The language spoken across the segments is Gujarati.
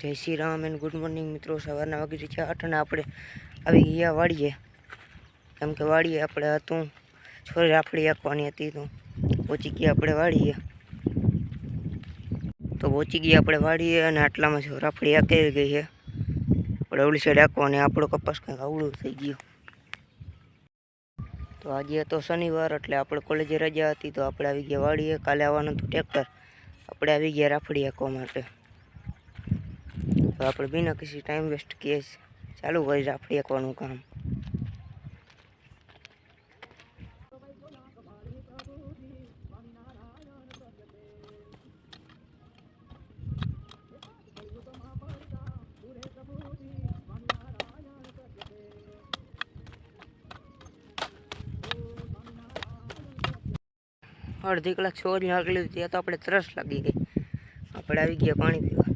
જય Shri Ram and good morning મિત્રો। સવારના વાગી છે 8 અને આપણે આવી ગયા વાડીએ, કેમ કે વાડીએ આપણે હતું છોરી રાફડી આંકવાની હતી, તો પહોંચી ગયા આપણે વાડીએ। અને આટલામાં જો રાફડી આંકાઈ ગઈ છે। આપણે ઓલી સાઈડ આંકવાની, આપણો કપાસ કંઈક આવડું થઈ ગયું। તો આજે હતો શનિવાર એટલે આપણે કોલેજે રજા હતી, તો આપણે આવી ગયા વાડીએ। કાલે આવવાનું હતું ટ્રેક્ટર, આપણે આવી ગયા રાફડી આંકવા માટે। तो आप बिना किसी टाइम वेस्ट किए चालू करी राफड़ी आंकવાનું काम। अर्धी कलाक छोरी आगली थी तो આપણે તરસ લાગી ગઈ, આપણે આવી ગયા પાણી પીવા।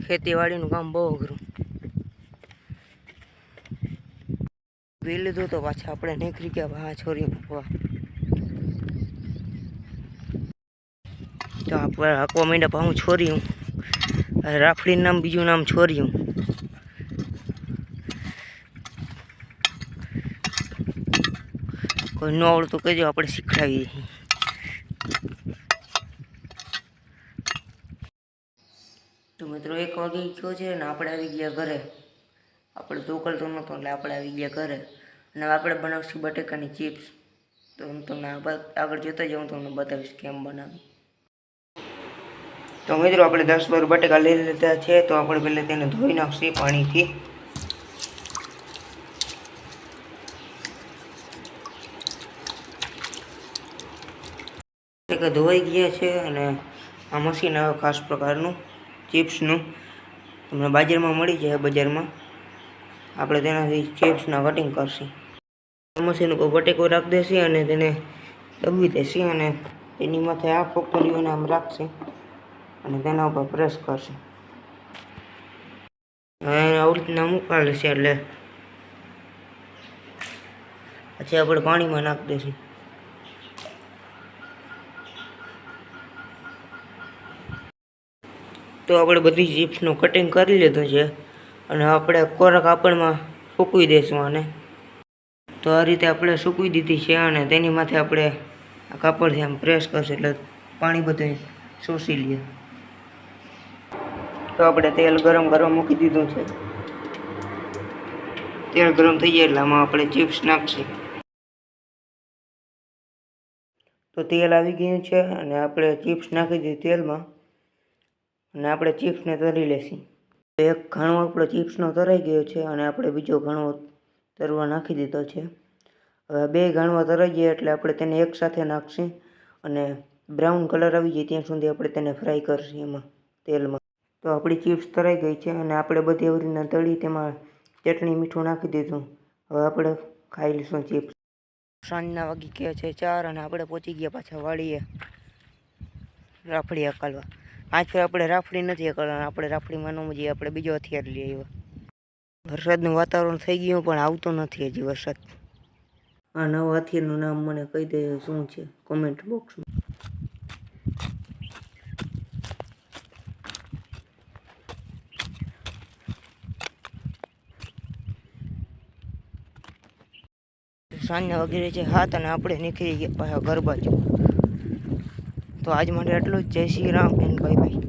ખેતીવાડીનું કામ બહુ અઘરું। પી લીધું તો પાછા આપણે નીકળી ગયા ભા છોરી મૂકવા। તો આપણે આંકવા માંડ્યા પા હું છોરી, રાફડીનું નામ બીજું નામ છોરી। કોઈ ન આવડતું કહેજો, આપણે શીખડાવી દઈએ। તો મિત્રો 1 વાગી ગયો છે ને આપણે આવી ગયા ઘરે। આપણે ધોકલતો નહોતો એટલે આપણે આવી ગયા ઘરે, અને આપણે બનાવશું બટેકાની ચિપ્સ। તો હું તમને આગળ જોતા જાઉં, તમને બતાવીશ કેમ બનાવી। તો મિત્રો આપણે 10-12 બટેકા લઈ લીધા છે, તો આપણે પહેલાં તેને ધોઈ નાખીએ પાણીથી। બટેકા ધોવાઈ ગયા છે અને આ મશીન આવે ખાસ પ્રકારનું ચિપ્સનું, તમને બજારમાં મળી જાય। બજારમાં આપણે તેનાથી ચિપ્સના કટિંગ કરશું। મશીન ઉપર બટેકો રાખી દેશે અને તેને દબવી દેશે, અને તેની માથે આ ફોકરીઓને આમ રાખશે અને તેના ઉપર પ્રેસ કરશે। આવી રીતના મૂકાડે છે એટલે પછી આપણે પાણીમાં નાખી દઈશું। તો આપણે બધી ચિપ્સનું કટિંગ કરી લીધું છે અને આપણે કોરા કાપડમાં સૂકવી દઈશું આને। તો આ રીતે આપણે સૂકવી દીધી છે અને તેની માથે આપણે આ કાપડથી આમ પ્રેસ કરશું એટલે પાણી બધું શોષી લે। તો આપણે તેલ ગરમ કરવા મૂકી દીધું છે। તેલ ગરમ થઈ જાય એટલે આમાં આપણે ચિપ્સ નાખશું। તો તેલ આવી ગયું છે અને આપણે ચિપ્સ નાખી દીધી તેલમાં, અને આપણે ચિપ્સને તરી લેશું। એક ઘણો આપણો ચિપ્સનો તરાઈ ગયો છે અને આપણે બીજો ઘણો તરવા નાખી દીધો છે। હવે 2 ઘણવા તરાઈ ગયા એટલે આપણે તેને એકસાથે નાખશું અને બ્રાઉન કલર આવી જાય ત્યાં સુધી આપણે તેને ફ્રાય કરશું એમાં તેલમાં। તો આપણી ચિપ્સ તરાઈ ગઈ છે અને આપણે બધી એવી રીતના તળી, તેમાં ચટણી મીઠું નાખી દીધું। હવે આપણે ખાઈ લઈશું ચિપ્સ। સાંજના વાગી ગયા છે 4 અને આપણે પહોંચી ગયા પાછા વાડીએ રાફડી આંકવા। આજ ફેર આપણે રાફડી નથી આંકવાની, આપણે રાફડીમાં ન મજીએ, આપણે બીજો હથિયાર લઈ આવ્યા। વરસાદનું વાતાવરણ થઈ ગયું પણ આવતો નથી હજી વરસાદ। આ નવા હથિયારનું નામ મને કહી દે શું છે કોમેન્ટ બોક્સમાં। સાંજના વગેરે છે 7 અને આપણે નીકળી ગયા પાછા ઘર બાજુ। તો આજ માટે એટલું જ। જય Shri Ram and bye bye.